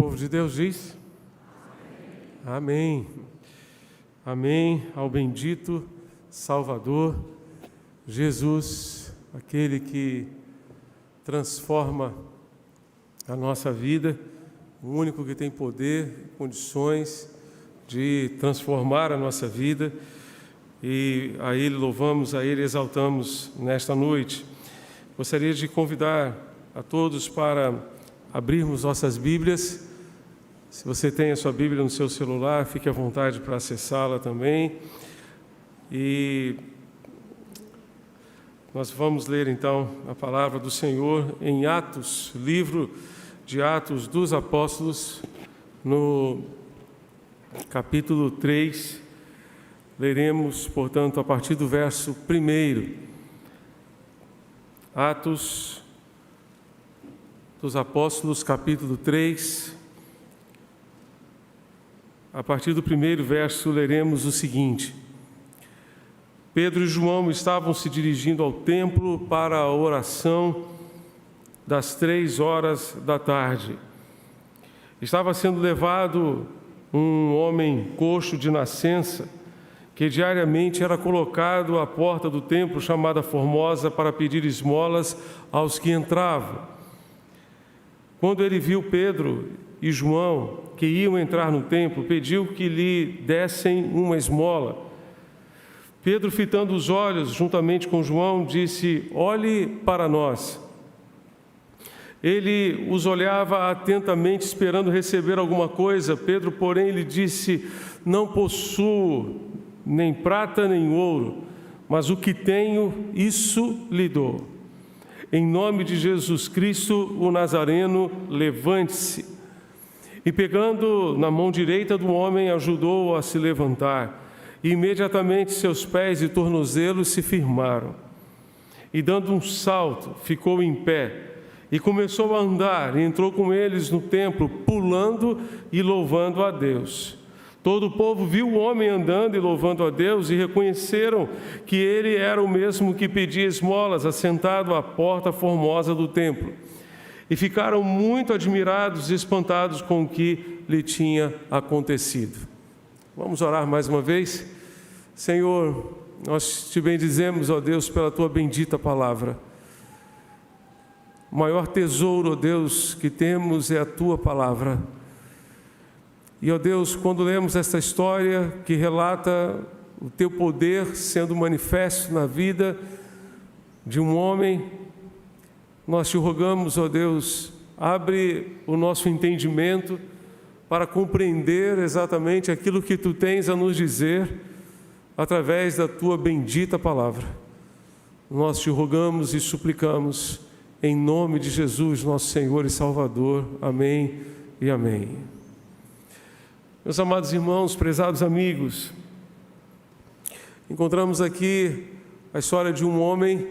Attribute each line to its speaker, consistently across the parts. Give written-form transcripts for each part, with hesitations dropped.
Speaker 1: povo de Deus diz? Amém. Amém ao bendito Salvador, Jesus, aquele que transforma a nossa vida, o único que tem poder, condições de transformar a nossa vida, e a Ele louvamos, a Ele exaltamos nesta noite. Gostaria de convidar a todos para abrirmos nossas Bíblias. Se você tem a sua Bíblia no seu celular, fique à vontade para acessá-la também. E nós vamos ler então a palavra do Senhor em Atos, livro de Atos dos Apóstolos, no capítulo 3. Leremos, portanto, a partir do verso 1. Atos dos Apóstolos, capítulo 3. A partir do 1º verso, leremos o seguinte: Pedro e João estavam se dirigindo ao templo para a oração das 3 da tarde. Estava sendo levado um homem coxo de nascença, que diariamente era colocado à porta do templo chamada Formosa para pedir esmolas aos que entravam. Quando ele viu Pedro e João, que iam entrar no templo, pediu que lhe dessem uma esmola. Pedro, fitando os olhos juntamente com João, disse: olhe para nós. Ele os olhava atentamente, esperando receber alguma coisa. Pedro, porém, lhe disse: não possuo nem prata nem ouro, mas o que tenho, isso lhe dou. Em nome de Jesus Cristo, o Nazareno, levante-se. E pegando na mão direita do homem, ajudou-o a se levantar. E imediatamente seus pés e tornozelos se firmaram. E dando um salto, ficou em pé. E começou a andar, e entrou com eles no templo, pulando e louvando a Deus. Todo o povo viu o homem andando e louvando a Deus, e reconheceram que ele era o mesmo que pedia esmolas, assentado à porta formosa do templo. E ficaram muito admirados e espantados com o que lhe tinha acontecido. Vamos orar mais uma vez? Senhor, nós te bendizemos, ó Deus, pela tua bendita palavra. O maior tesouro, ó Deus, que temos é a tua palavra. E, ó Deus, quando lemos esta história que relata o teu poder sendo manifesto na vida de um homem, nós te rogamos, ó Deus, abre o nosso entendimento para compreender exatamente aquilo que tu tens a nos dizer através da tua bendita palavra. Nós te rogamos e suplicamos em nome de Jesus, nosso Senhor e Salvador. Amém e amém. Meus amados irmãos, prezados amigos, encontramos aqui a história de um homem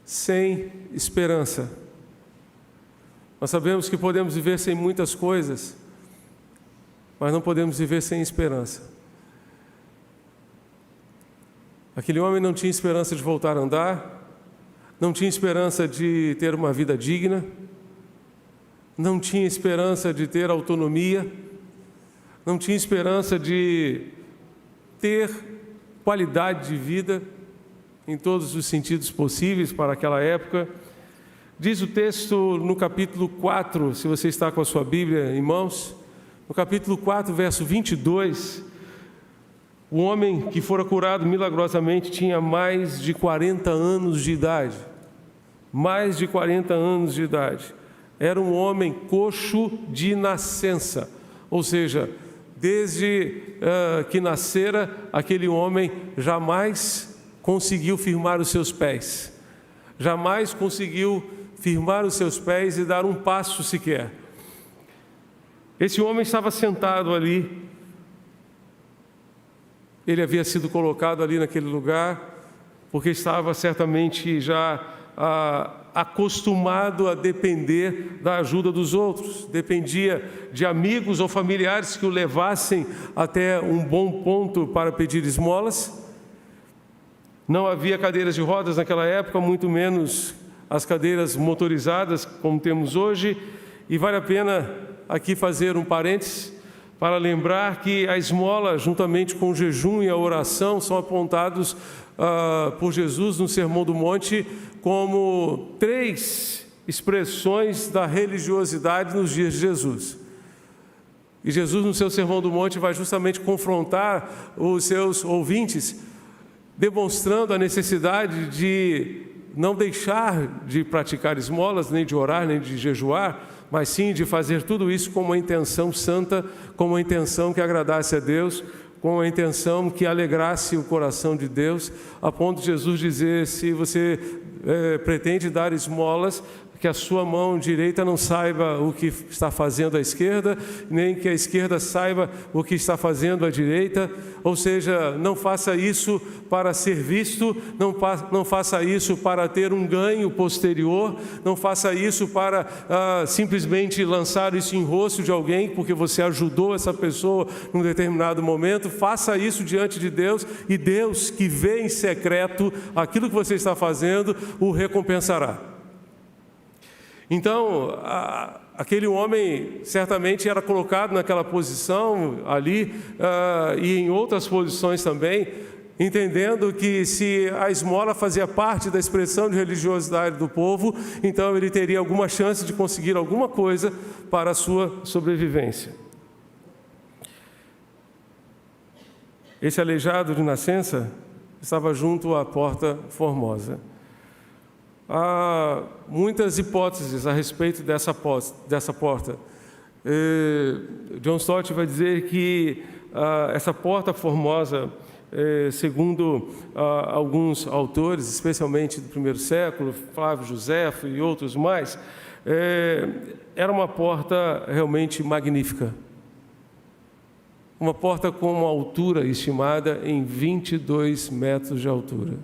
Speaker 1: sem esperança. Nós sabemos que podemos viver sem muitas coisas, mas não podemos viver sem esperança. Aquele homem não tinha esperança de voltar a andar, não tinha esperança de ter uma vida digna, não tinha esperança de ter autonomia, não tinha esperança de ter qualidade de vida em todos os sentidos possíveis para aquela época. Diz o texto no capítulo 4, se você está com a sua Bíblia em mãos, no capítulo 4, verso 22, o homem que fora curado milagrosamente tinha mais de 40 anos de idade. Mais de 40 anos de idade. Era um homem coxo de nascença, ou seja, desde que nascera, aquele homem jamais conseguiu firmar os seus pés. Jamais conseguiu firmar os seus pés e dar um passo sequer. Esse homem estava sentado ali. Ele havia sido colocado ali naquele lugar porque estava certamente já acostumado a depender da ajuda dos outros, dependia de amigos ou familiares que o levassem até um bom ponto para pedir esmolas. Não havia cadeiras de rodas naquela época, muito menos as cadeiras motorizadas como temos hoje, e vale a pena aqui fazer um parênteses para lembrar que a esmola, juntamente com o jejum e a oração, são apontados por Jesus no Sermão do Monte como 3 expressões da religiosidade nos dias de Jesus. E Jesus, no seu Sermão do Monte, vai justamente confrontar os seus ouvintes, demonstrando a necessidade de não deixar de praticar esmolas, nem de orar, nem de jejuar, mas sim de fazer tudo isso com uma intenção santa, com uma intenção que agradasse a Deus, com uma intenção que alegrasse o coração de Deus, a ponto de Jesus dizer: se você pretende dar esmolas, que a sua mão direita não saiba o que está fazendo a esquerda, nem que a esquerda saiba o que está fazendo a direita. Ou seja, não faça isso para ser visto, não faça isso para ter um ganho posterior, não faça isso para simplesmente lançar isso em rosto de alguém, porque você ajudou essa pessoa num determinado momento. Faça isso diante de Deus, e Deus, que vê em secreto aquilo que você está fazendo, o recompensará. Então, aquele homem certamente era colocado naquela posição ali, e em outras posições também, entendendo que se a esmola fazia parte da expressão de religiosidade do povo, então ele teria alguma chance de conseguir alguma coisa para a sua sobrevivência. Esse aleijado de nascença estava junto à porta formosa. Há muitas hipóteses a respeito dessa porta. John Stott vai dizer que essa porta formosa, segundo alguns autores, especialmente do primeiro século, Flávio Joséfo e outros mais, era uma porta realmente magnífica. Uma porta com uma altura estimada em 22 metros de altura.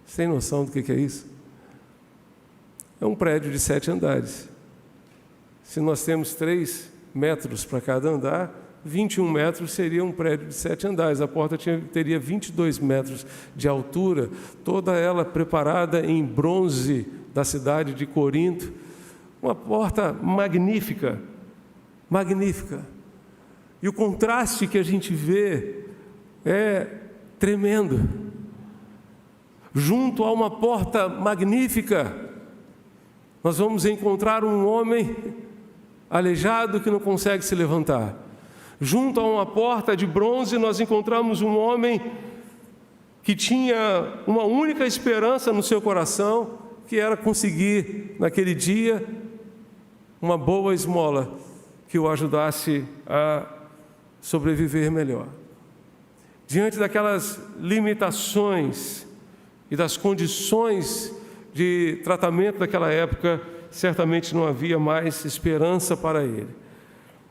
Speaker 1: Você tem noção do que é isso? É um prédio de 7 andares. Se nós temos 3 metros para cada andar, 21 metros seria um prédio de 7 andares. A porta teria 22 metros de altura, toda ela preparada em bronze da cidade de Corinto. Uma porta magnífica, magnífica. E o contraste que a gente vê é tremendo. Junto a uma porta magnífica, nós vamos encontrar um homem aleijado que não consegue se levantar. Junto a uma porta de bronze, nós encontramos um homem que tinha uma única esperança no seu coração, que era conseguir, naquele dia, uma boa esmola que o ajudasse a sobreviver melhor. Diante daquelas limitações e das condições de tratamento daquela época, certamente não havia mais esperança para ele.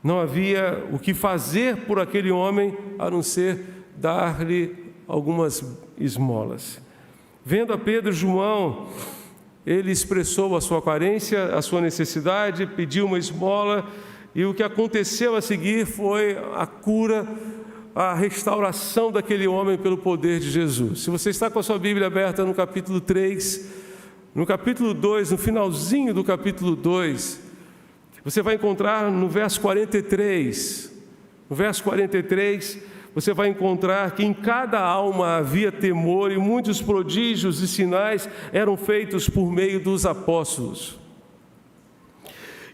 Speaker 1: Não havia o que fazer por aquele homem, a não ser dar-lhe algumas esmolas. Vendo a Pedro e João, ele expressou a sua carência, a sua necessidade, pediu uma esmola, e o que aconteceu a seguir foi a cura, a restauração daquele homem pelo poder de Jesus. Se você está com a sua Bíblia aberta no capítulo 3, no capítulo 2, no finalzinho do capítulo 2, você vai encontrar no verso 43, no verso 43, você vai encontrar que em cada alma havia temor, e muitos prodígios e sinais eram feitos por meio dos apóstolos.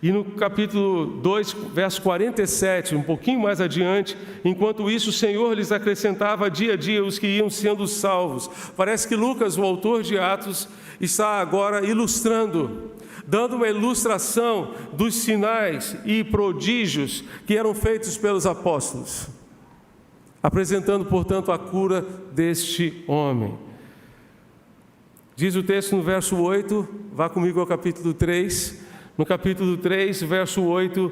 Speaker 1: E no capítulo 2, verso 47, um pouquinho mais adiante, enquanto isso o Senhor lhes acrescentava dia a dia os que iam sendo salvos. Parece que Lucas, o autor de Atos, está agora ilustrando, dando uma ilustração dos sinais e prodígios que eram feitos pelos apóstolos, apresentando, portanto, a cura deste homem. Diz o texto no verso 8, vá comigo ao capítulo 3, no capítulo 3, verso 8,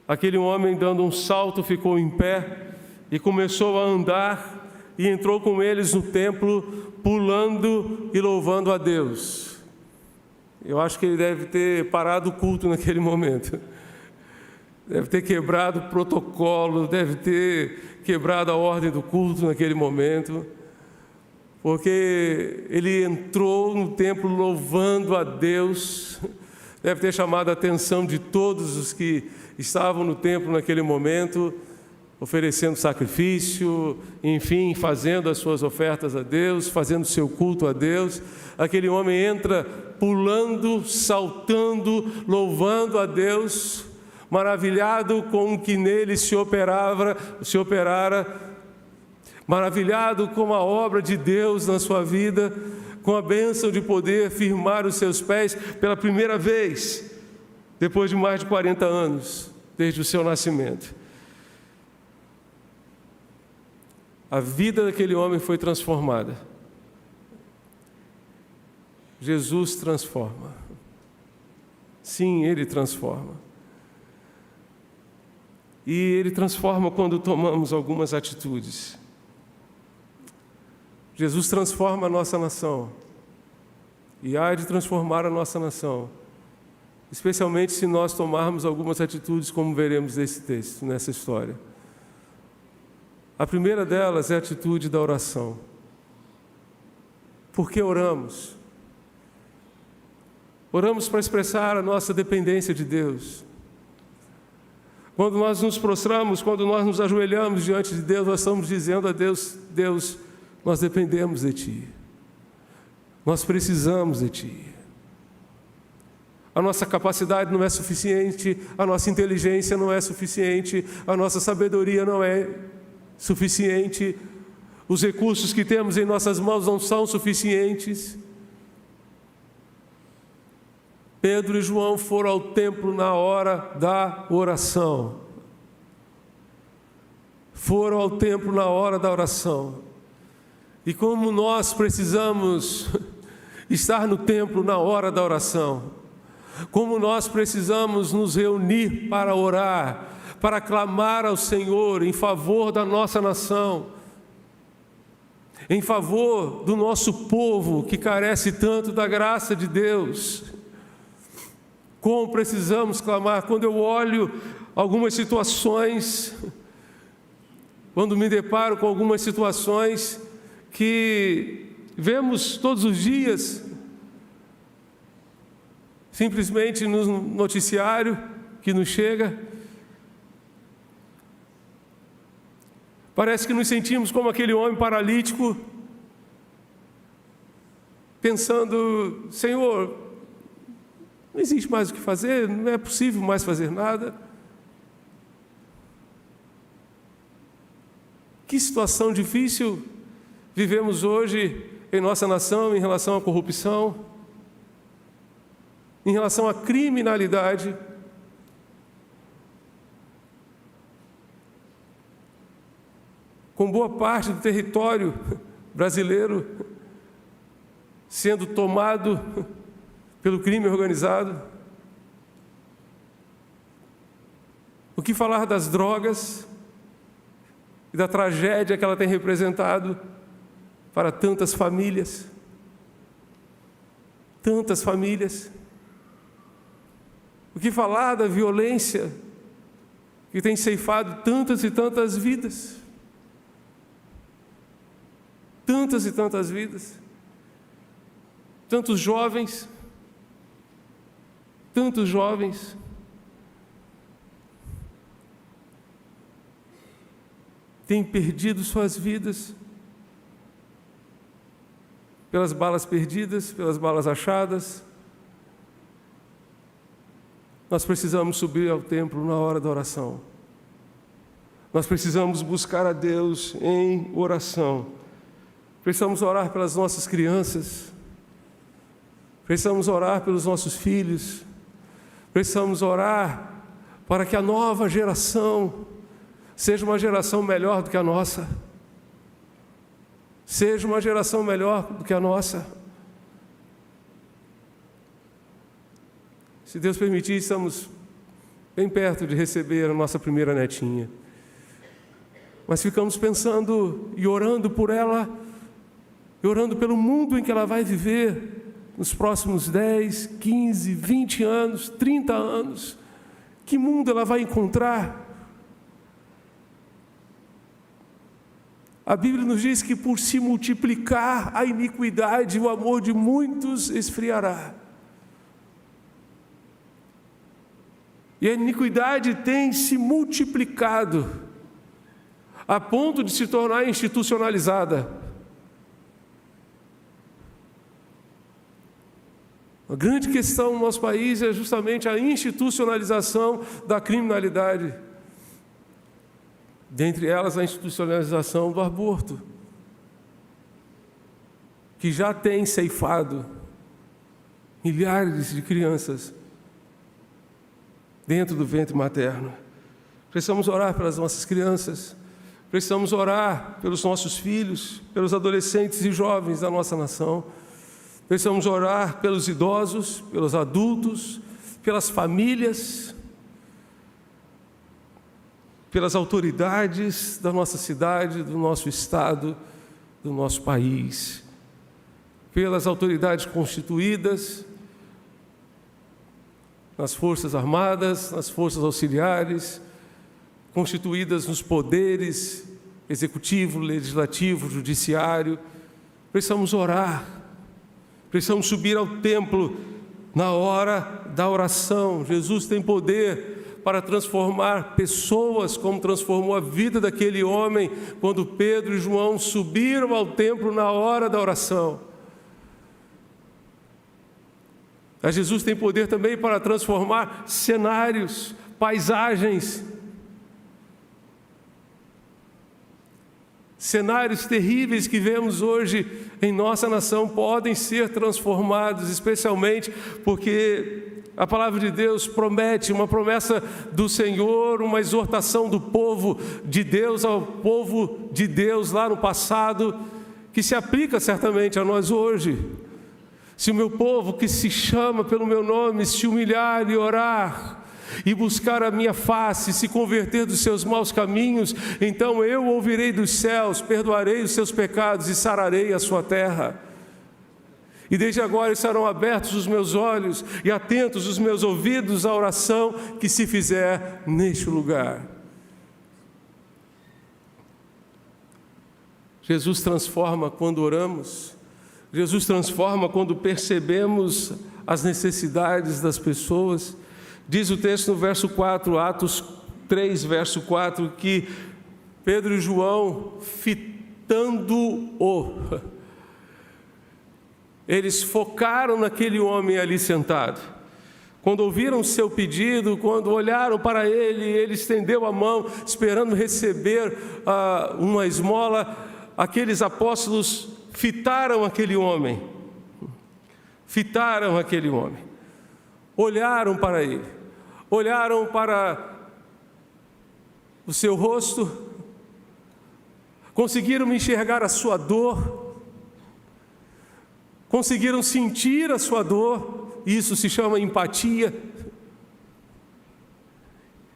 Speaker 1: aquele homem, dando um salto, ficou em pé e começou a andar, e entrou com eles no templo, pulando e louvando a Deus. Eu acho que ele deve ter parado o culto naquele momento, deve ter quebrado o protocolo, deve ter quebrado a ordem do culto naquele momento, porque ele entrou no templo louvando a Deus, deve ter chamado a atenção de todos os que estavam no templo naquele momento, oferecendo sacrifício, enfim, fazendo as suas ofertas a Deus, fazendo seu culto a Deus. Aquele homem entra pulando, saltando, louvando a Deus, maravilhado com o que nele se operara, maravilhado com a obra de Deus na sua vida, com a bênção de poder firmar os seus pés pela primeira vez, depois de mais de 40 anos, desde o seu nascimento. A vida daquele homem foi transformada. Jesus transforma. Sim, Ele transforma. E Ele transforma quando tomamos algumas atitudes. Jesus transforma a nossa nação. E há de transformar a nossa nação. Especialmente se nós tomarmos algumas atitudes, como veremos nesse texto, nessa história. A primeira delas é a atitude da oração. Por que oramos? Oramos para expressar a nossa dependência de Deus. Quando nós nos prostramos, quando nós nos ajoelhamos diante de Deus, nós estamos dizendo a Deus: Deus, nós dependemos de Ti. Nós precisamos de Ti. A nossa capacidade não é suficiente, a nossa inteligência não é suficiente, a nossa sabedoria não é suficiente, os recursos que temos em nossas mãos não são suficientes. Pedro e João foram ao templo na hora da oração. Foram ao templo na hora da oração. E como nós precisamos estar no templo na hora da oração, como nós precisamos nos reunir para orar, para clamar ao Senhor em favor da nossa nação, em favor do nosso povo que carece tanto da graça de Deus. Como precisamos clamar. Quando eu olho algumas situações, quando me deparo com algumas situações que vemos todos os dias, simplesmente no noticiário que nos chega, parece que nos sentimos como aquele homem paralítico, pensando: Senhor, não existe mais o que fazer, não é possível mais fazer nada. Que situação difícil vivemos hoje em nossa nação em relação à corrupção, em relação à criminalidade. Com boa parte do território brasileiro sendo tomado pelo crime organizado. O que falar das drogas e da tragédia que ela tem representado para tantas famílias? Tantas famílias. O que falar da violência que tem ceifado tantas e tantas vidas? Tantas e tantas vidas. Tantos jovens têm perdido suas vidas pelas balas perdidas, pelas balas achadas. Nós precisamos subir ao templo na hora da oração. Nós precisamos buscar a Deus em oração. Precisamos orar pelas nossas crianças. Precisamos orar pelos nossos filhos. Precisamos orar para que a nova geração seja uma geração melhor do que a nossa. Seja uma geração melhor do que a nossa. Se Deus permitir, estamos bem perto de receber a nossa primeira netinha. Mas ficamos pensando e orando por ela, e orando pelo mundo em que ela vai viver nos próximos 10, 15, 20 anos, 30 anos. Que mundo ela vai encontrar? A Bíblia nos diz que por se multiplicar a iniquidade, o amor de muitos esfriará. E a iniquidade tem se multiplicado a ponto de se tornar institucionalizada. A grande questão no nosso país é justamente a institucionalização da criminalidade. Dentre elas, a institucionalização do aborto, que já tem ceifado milhares de crianças dentro do ventre materno. Precisamos orar pelas nossas crianças, precisamos orar pelos nossos filhos, pelos adolescentes e jovens da nossa nação, precisamos orar pelos idosos, pelos adultos, pelas famílias, pelas autoridades da nossa cidade, do nosso estado, do nosso país, pelas autoridades constituídas, nas Forças Armadas, nas Forças Auxiliares, constituídas nos poderes executivo, legislativo, judiciário. Precisamos orar, precisamos subir ao templo na hora da oração. Jesus tem poder para transformar pessoas, como transformou a vida daquele homem quando Pedro e João subiram ao templo na hora da oração. Mas Jesus tem poder também para transformar cenários, paisagens. Cenários terríveis que vemos hoje em nossa nação podem ser transformados, especialmente porque a palavra de Deus promete, uma promessa do Senhor, uma exortação do povo de Deus ao povo de Deus lá no passado, que se aplica certamente a nós hoje. Se o meu povo, que se chama pelo meu nome, se humilhar e orar, e buscar a minha face, se converter dos seus maus caminhos, então eu ouvirei dos céus, perdoarei os seus pecados e sararei a sua terra. E desde agora estarão abertos os meus olhos e atentos os meus ouvidos à oração que se fizer neste lugar. Jesus transforma quando oramos. Jesus transforma quando percebemos as necessidades das pessoas. Diz o texto no verso 4, Atos 3, verso 4, que Pedro e João, fitando-o, eles focaram naquele homem ali sentado. Quando ouviram o seu pedido, quando olharam para ele, ele estendeu a mão, esperando receber uma esmola, aqueles apóstolos fitaram aquele homem, olharam para ele, olharam para o seu rosto, conseguiram enxergar a sua dor, conseguiram sentir a sua dor, isso se chama empatia,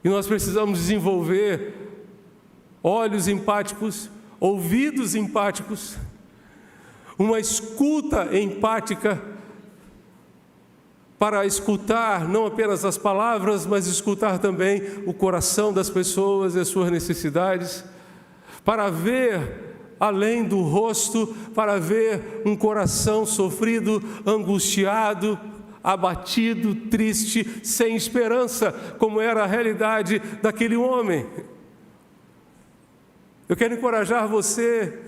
Speaker 1: e nós precisamos desenvolver olhos empáticos, ouvidos empáticos, uma escuta empática, para escutar não apenas as palavras, mas escutar também o coração das pessoas e as suas necessidades, para ver além do rosto, para ver um coração sofrido, angustiado, abatido, triste, sem esperança, como era a realidade daquele homem. Eu quero encorajar você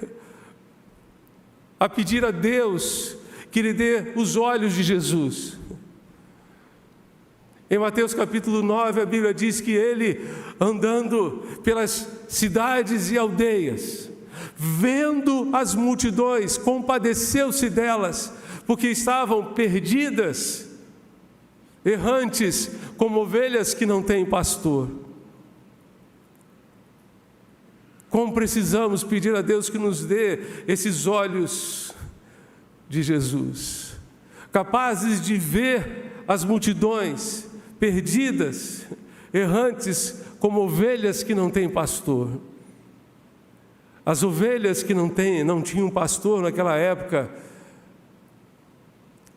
Speaker 1: a pedir a Deus que lhe dê os olhos de Jesus. Em Mateus capítulo 9, a Bíblia diz que ele, andando pelas cidades e aldeias, vendo as multidões, compadeceu-se delas, porque estavam perdidas, errantes, como ovelhas que não têm pastor. Como precisamos pedir a Deus que nos dê esses olhos de Jesus, capazes de ver as multidões perdidas, errantes, como ovelhas que não têm pastor. As ovelhas que não tinham pastor naquela época,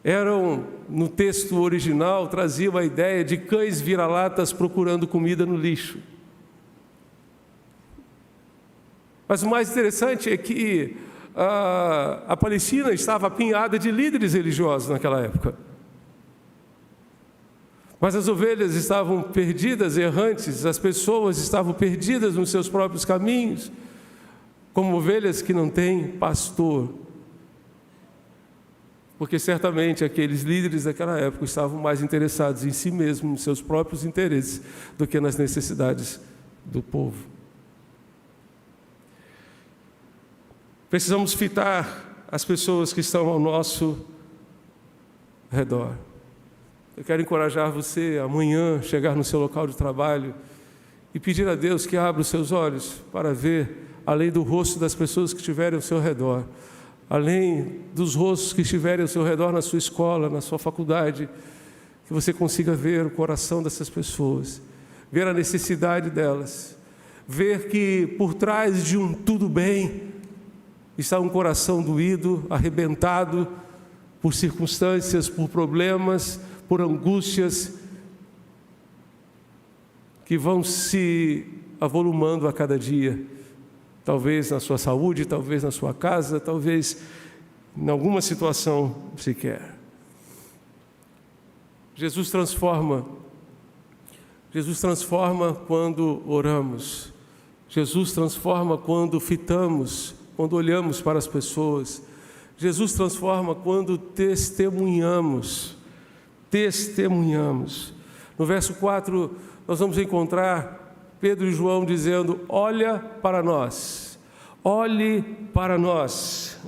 Speaker 1: eram, no texto original, traziam a ideia de cães vira-latas procurando comida no lixo. Mas o mais interessante é que a Palestina estava apinhada de líderes religiosos naquela época. Mas as ovelhas estavam perdidas, errantes, as pessoas estavam perdidas nos seus próprios caminhos, como ovelhas que não têm pastor. Porque certamente aqueles líderes daquela época estavam mais interessados em si mesmos, nos seus próprios interesses, do que nas necessidades do povo. Precisamos fitar as pessoas que estão ao nosso redor. Eu quero encorajar você amanhã chegar no seu local de trabalho e pedir a Deus que abra os seus olhos para ver, além do rosto das pessoas que estiverem ao seu redor, além dos rostos que estiverem ao seu redor na sua escola, na sua faculdade, que você consiga ver o coração dessas pessoas, ver a necessidade delas, ver que por trás de um tudo bem está um coração doído, arrebentado por circunstâncias, por problemas, por angústias que vão se avolumando a cada dia, talvez na sua saúde, talvez na sua casa, talvez em alguma situação sequer. Jesus transforma quando oramos. Jesus transforma quando fitamos, quando olhamos para as pessoas. Jesus transforma quando testemunhamos. No verso 4, nós vamos encontrar Pedro e João dizendo: olha para nós, olhe para nós.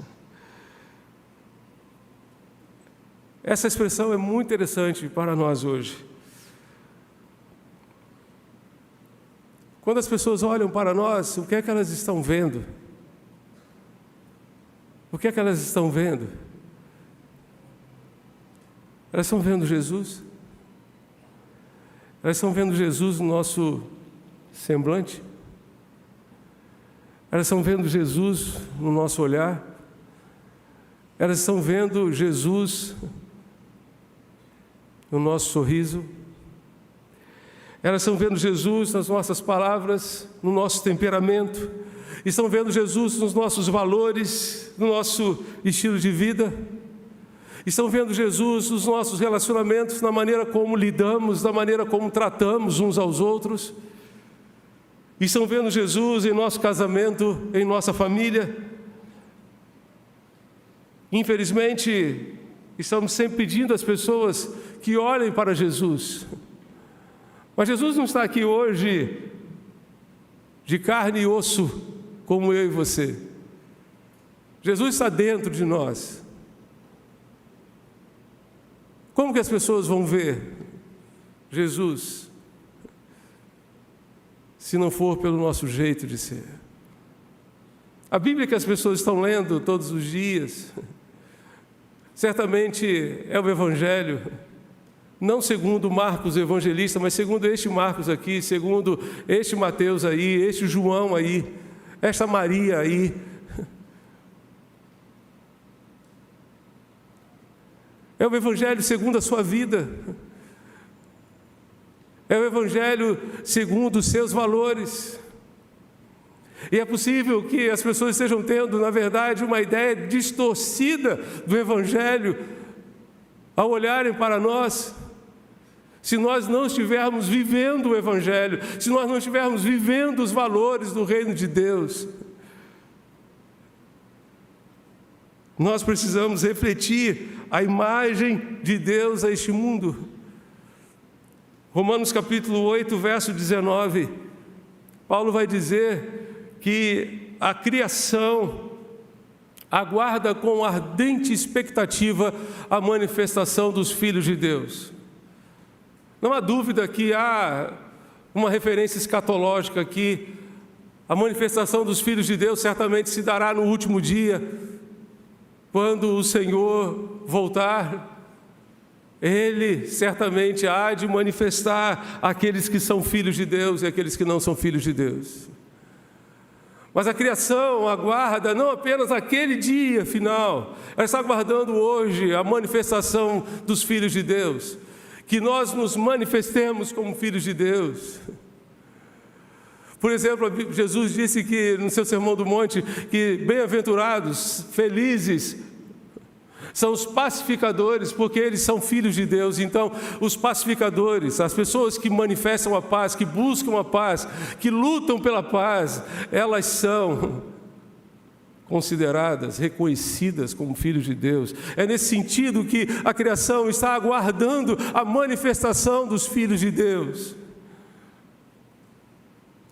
Speaker 1: Essa expressão é muito interessante para nós hoje. Quando as pessoas olham para nós, o que é que elas estão vendo? O que é que elas estão vendo? Elas estão vendo Jesus? Elas estão vendo Jesus no nosso semblante? Elas estão vendo Jesus no nosso olhar? Elas estão vendo Jesus no nosso sorriso? Elas estão vendo Jesus nas nossas palavras, no nosso temperamento? Estão vendo Jesus nos nossos valores, no nosso estilo de vida? Estão vendo Jesus nos nossos relacionamentos, na maneira como lidamos, na maneira como tratamos uns aos outros? Estão vendo Jesus em nosso casamento, em nossa família? Infelizmente, estamos sempre pedindo às pessoas que olhem para Jesus. Mas Jesus não está aqui hoje de carne e osso, como eu e você. Jesus está dentro de nós. Como que as pessoas vão ver Jesus se não for pelo nosso jeito de ser? A Bíblia que as pessoas estão lendo todos os dias, certamente é o Evangelho, não segundo Marcos o evangelista, mas segundo este Marcos aqui, segundo este Mateus aí, este João aí, esta Maria aí. É o Evangelho segundo a sua vida. É o Evangelho segundo os seus valores. E é possível que as pessoas estejam tendo, na verdade, uma ideia distorcida do Evangelho ao olharem para nós. Se nós não estivermos vivendo o Evangelho, se nós não estivermos vivendo os valores do reino de Deus, nós precisamos refletir a imagem de Deus a este mundo. Romanos capítulo 8, verso 19, Paulo vai dizer que a criação aguarda com ardente expectativa a manifestação dos filhos de Deus. Não há dúvida que há uma referência escatológica aqui. A manifestação dos filhos de Deus certamente se dará no último dia, quando o Senhor voltar. Ele certamente há de manifestar aqueles que são filhos de Deus e aqueles que não são filhos de Deus. Mas a criação aguarda não apenas aquele dia final, ela está aguardando hoje a manifestação dos filhos de Deus, que nós nos manifestemos como filhos de Deus. Por exemplo, Jesus disse que no seu Sermão do Monte que bem-aventurados, felizes, São os pacificadores, porque eles são filhos de Deus. Então, os pacificadores, as pessoas que manifestam a paz, que buscam a paz, que lutam pela paz, elas são consideradas, reconhecidas como filhos de Deus. É nesse sentido que a criação está aguardando a manifestação dos filhos de Deus.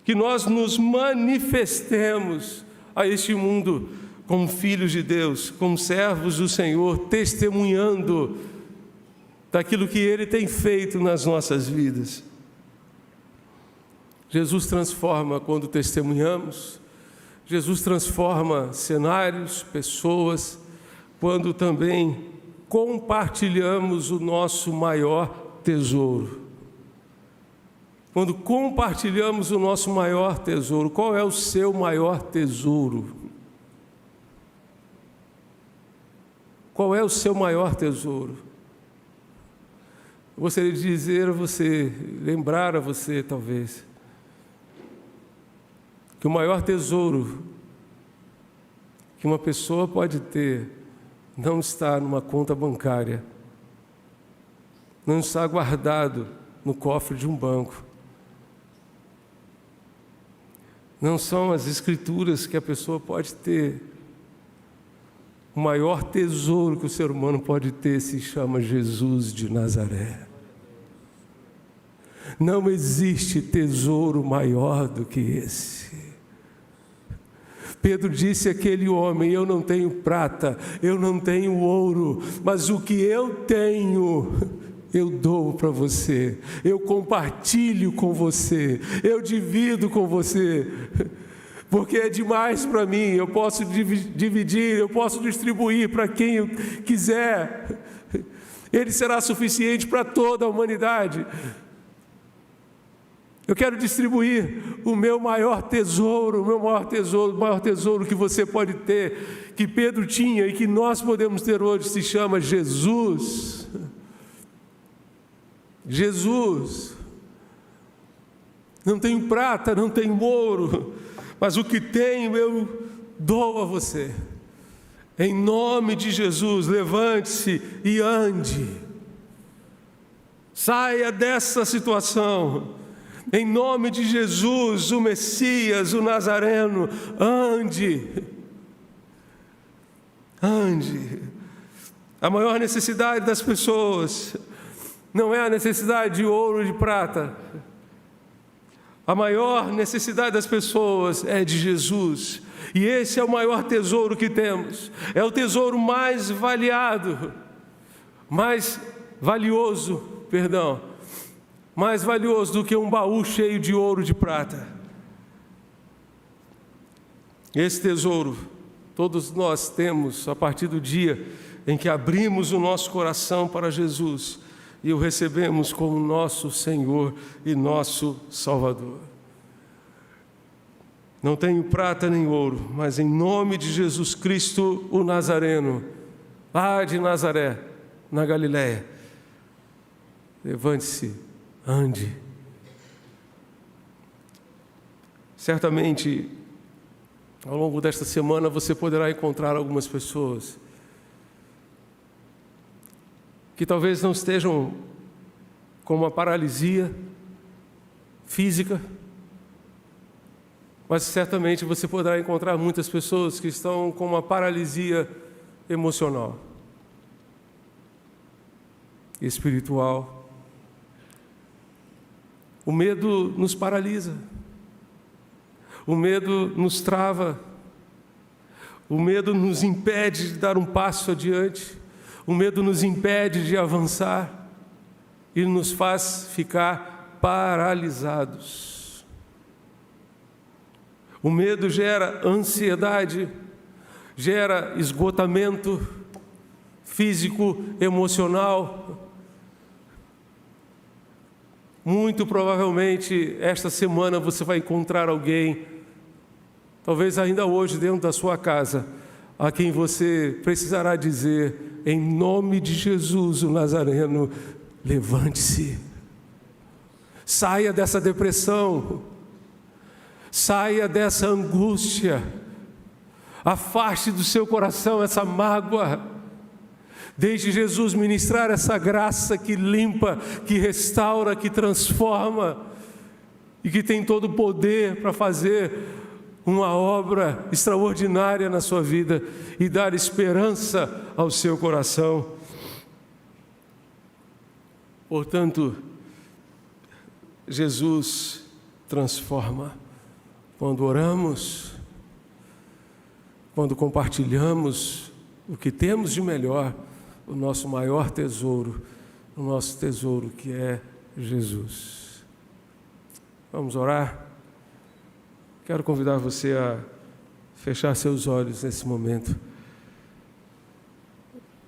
Speaker 1: Que nós nos manifestemos a este mundo como filhos de Deus, como servos do Senhor, testemunhando daquilo que Ele tem feito nas nossas vidas. Jesus transforma quando testemunhamos, Jesus transforma cenários, pessoas, quando também compartilhamos o nosso maior tesouro. Quando compartilhamos o nosso maior tesouro. Qual é o seu maior tesouro? Qual é o seu maior tesouro? Eu gostaria de dizer a você, lembrar a você talvez, que o maior tesouro que uma pessoa pode ter não está numa conta bancária, não está guardado no cofre de um banco, não são as escrituras que a pessoa pode ter. O maior tesouro que o ser humano pode ter se chama Jesus de Nazaré. Não existe tesouro maior do que esse. Pedro disse àquele homem: eu não tenho prata, eu não tenho ouro, mas o que eu tenho, eu dou para você, eu compartilho com você, eu divido com você. Porque é demais para mim, eu posso dividir, eu posso distribuir para quem eu quiser. Ele será suficiente para toda a humanidade. Eu quero distribuir o meu maior tesouro, o maior tesouro que você pode ter, que Pedro tinha e que nós podemos ter hoje, se chama Jesus. Jesus. Não tenho prata, não tenho ouro, mas o que tenho eu dou a você. Em nome de Jesus, levante-se e ande. Saia dessa situação. Em nome de Jesus, o Messias, o Nazareno, ande. Ande. A maior necessidade das pessoas não é a necessidade de ouro e de prata. A maior necessidade das pessoas é de Jesus. E esse é o maior tesouro que temos. É o tesouro mais valioso, mais valioso do que um baú cheio de ouro e de prata. Esse tesouro todos nós temos a partir do dia em que abrimos o nosso coração para Jesus e o recebemos como nosso Senhor e nosso Salvador. Não tenho prata nem ouro, mas em nome de Jesus Cristo, o Nazareno, lá de Nazaré, na Galileia, levante-se, ande. Certamente, ao longo desta semana, você poderá encontrar algumas pessoas que talvez não estejam com uma paralisia física, mas certamente você poderá encontrar muitas pessoas que estão com uma paralisia emocional, espiritual. O medo nos paralisa, o medo nos trava, o medo nos impede de dar um passo adiante, o medo nos impede de avançar e nos faz ficar paralisados. O medo gera ansiedade, gera esgotamento físico, emocional. Muito provavelmente, esta semana você vai encontrar alguém, talvez ainda hoje dentro da sua casa, a quem você precisará dizer, em nome de Jesus, o Nazareno, levante-se. Saia dessa depressão, saia dessa angústia, afaste do seu coração essa mágoa, Deixe Jesus ministrar essa graça que limpa, que restaura, que transforma e que tem todo o poder para fazer uma obra extraordinária na sua vida e dar esperança ao seu coração. Portanto, Jesus transforma. Quando oramos, quando compartilhamos o que temos de melhor, o nosso maior tesouro, o nosso tesouro que é Jesus. Vamos orar? Quero convidar você a fechar seus olhos nesse momento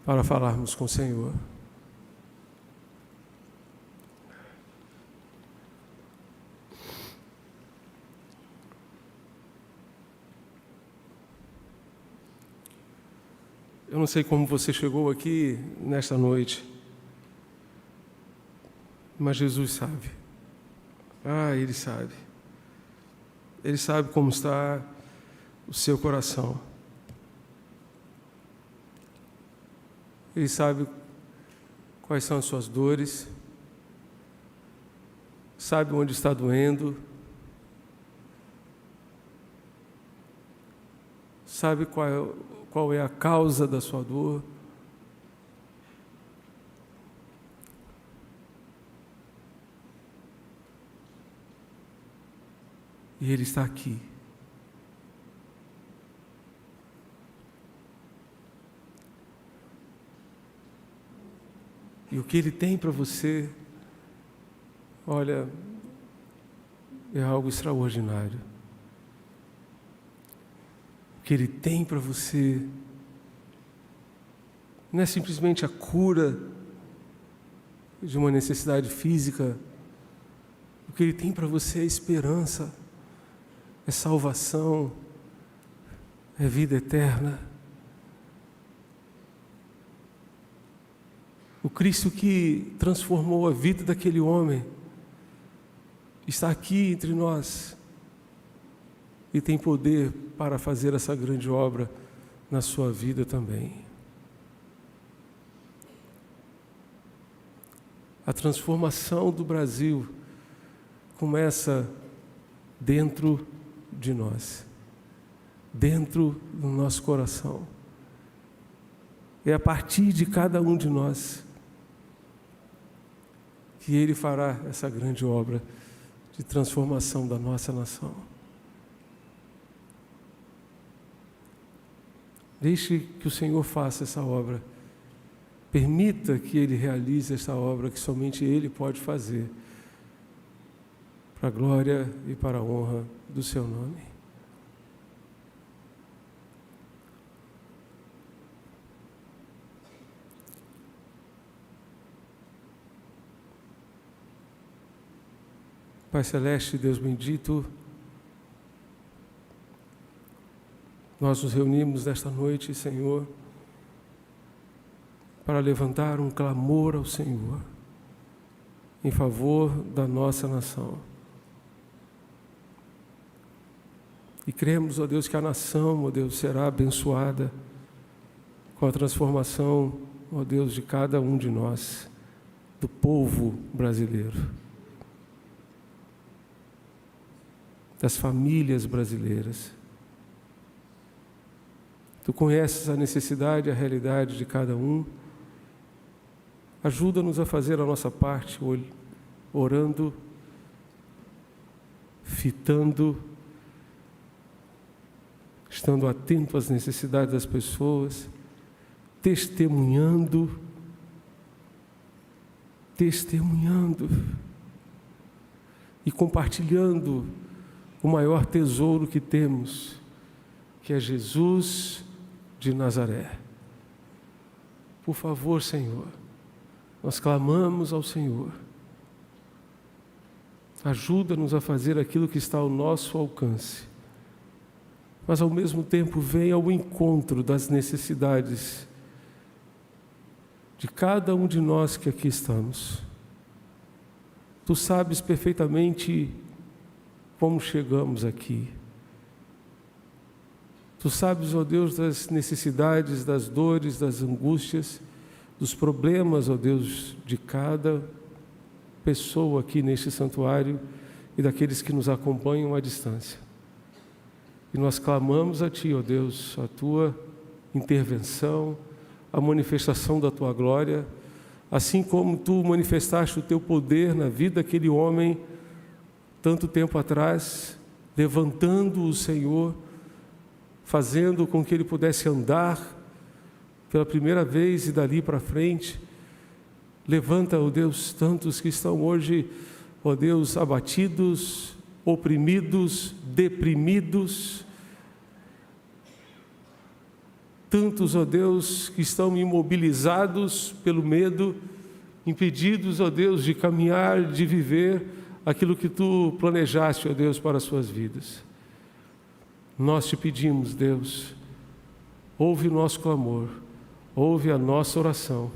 Speaker 1: para falarmos com o Senhor. Eu não sei como você chegou aqui nesta noite, mas Jesus sabe. Ele sabe. Ele sabe como está o seu coração. Ele sabe quais são as suas dores, sabe onde está doendo, sabe qual é a causa da sua dor. E Ele está aqui. E o que Ele tem para você, olha, é algo extraordinário. O que Ele tem para você não é simplesmente a cura de uma necessidade física. O que Ele tem para você é esperança, é salvação, é vida eterna. O Cristo que transformou a vida daquele homem está aqui entre nós e tem poder para fazer essa grande obra na sua vida também. A transformação do Brasil começa dentro de nós, dentro do nosso coração. É a partir de cada um de nós que Ele fará essa grande obra de transformação da nossa nação. Deixe que o Senhor faça essa obra. Permita que Ele realize essa obra que somente Ele pode fazer, para a glória e para a honra do Seu nome. Pai Celeste, Deus bendito, nós nos reunimos nesta noite, Senhor, para levantar um clamor ao Senhor em favor da nossa nação. E cremos, ó Deus, que a nação, ó Deus, será abençoada com a transformação, ó Deus, de cada um de nós, do povo brasileiro, das famílias brasileiras. Tu conheces a necessidade e a realidade de cada um. Ajuda-nos a fazer a nossa parte, orando, fitando, estando atento às necessidades das pessoas, testemunhando e compartilhando o maior tesouro que temos, que é Jesus de Nazaré. Por favor, Senhor, nós clamamos ao Senhor. Ajuda-nos a fazer aquilo que está ao nosso alcance, mas ao mesmo tempo venha ao encontro das necessidades de cada um de nós que aqui estamos. Tu sabes perfeitamente como chegamos aqui. Tu sabes, ó Deus, das necessidades, das dores, das angústias, dos problemas, ó Deus, de cada pessoa aqui neste santuário e daqueles que nos acompanham à distância. E nós clamamos a Ti, ó Deus, a Tua intervenção, a manifestação da Tua glória, assim como Tu manifestaste o Teu poder na vida daquele homem tanto tempo atrás, levantando o Senhor, fazendo com que ele pudesse andar pela primeira vez e dali para frente. Levanta, ó Deus, tantos que estão hoje, ó Deus, abatidos, oprimidos, deprimidos. Tantos, ó Deus, que estão imobilizados pelo medo, impedidos, ó Deus, de caminhar, de viver aquilo que Tu planejaste, ó Deus, para as suas vidas. Nós Te pedimos, Deus, ouve o nosso clamor, ouve a nossa oração.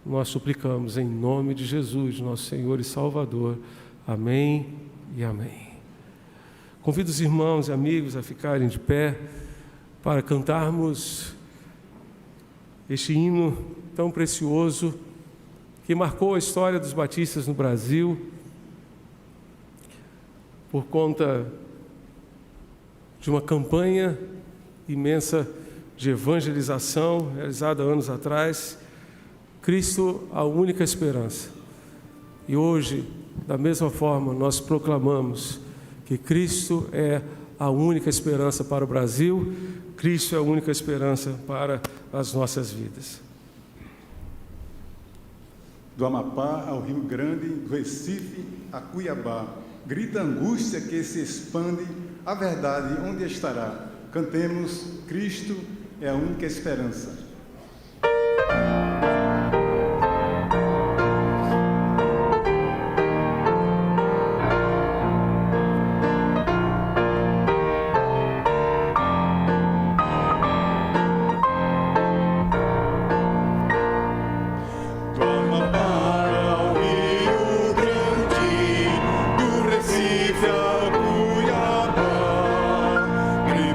Speaker 1: Nós suplicamos em nome de Jesus, nosso Senhor e Salvador. Amém e amém. Convido os irmãos e amigos a ficarem de pé para cantarmos este hino tão precioso que marcou a história dos batistas no Brasil por conta de uma campanha imensa de evangelização realizada anos atrás. Cristo, a única esperança. E hoje, da mesma forma, nós proclamamos que Cristo é a única esperança para o Brasil, Cristo é a única esperança para as nossas vidas.
Speaker 2: Do Amapá ao Rio Grande, do Recife a Cuiabá, grita a angústia que se expande, a verdade onde estará? Cantemos, Cristo é a única esperança.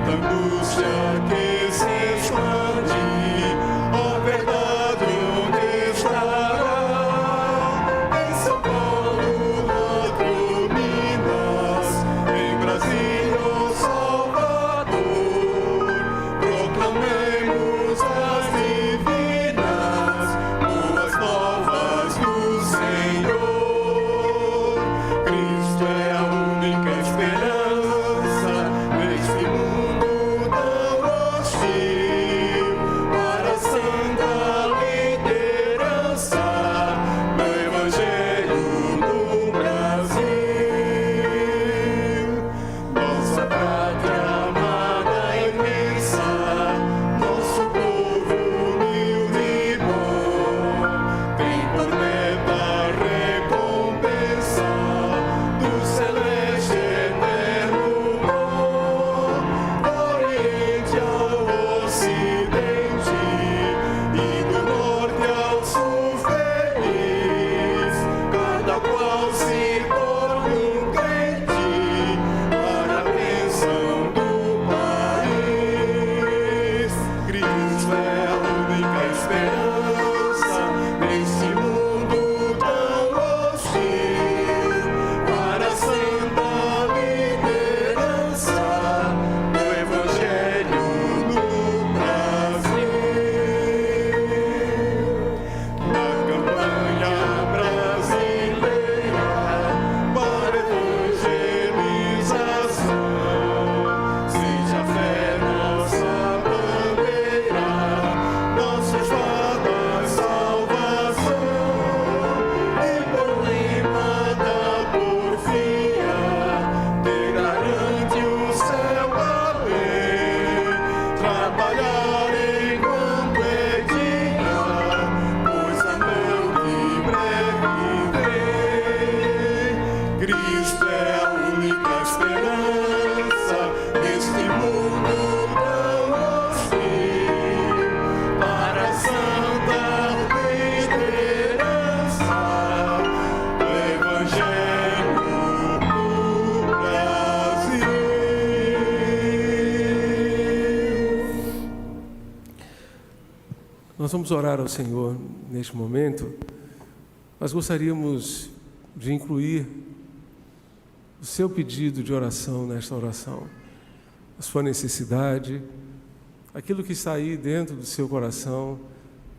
Speaker 3: Angústia que se expande,
Speaker 1: Nós vamos orar ao Senhor neste momento, mas gostaríamos de incluir o seu pedido de oração nesta oração, a sua necessidade, aquilo que está aí dentro do seu coração.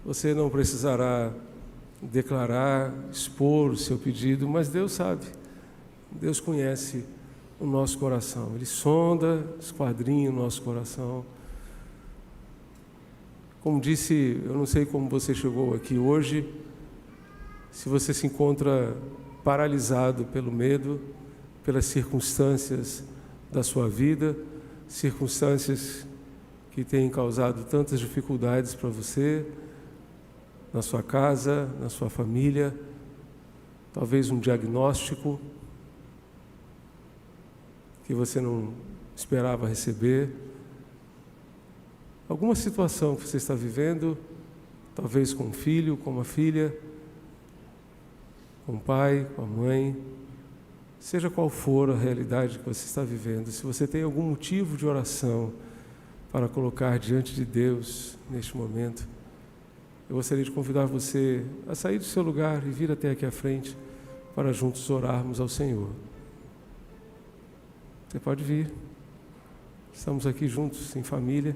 Speaker 1: Você não precisará declarar, expor o seu pedido, mas Deus sabe, Deus conhece o nosso coração, Ele sonda, esquadrinha o nosso coração. Como disse, eu não sei como você chegou aqui hoje, se você se encontra paralisado pelo medo, pelas circunstâncias da sua vida, circunstâncias que têm causado tantas dificuldades para você, na sua casa, na sua família, talvez um diagnóstico que você não esperava receber, alguma situação que você está vivendo, talvez com um filho, com uma filha, com o pai, com a mãe, seja qual for a realidade que você está vivendo, se você tem algum motivo de oração para colocar diante de Deus neste momento, eu gostaria de convidar você a sair do seu lugar e vir até aqui à frente para juntos orarmos ao Senhor. Você pode vir, estamos aqui juntos em família.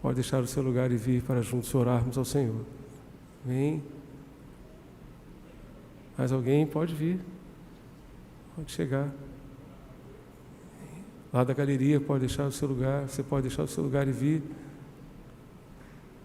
Speaker 1: Pode deixar o seu lugar e vir para juntos orarmos ao Senhor. Vem. Mais alguém? Pode vir. Pode chegar. Lá da galeria pode deixar o seu lugar. Você pode deixar o seu lugar e vir.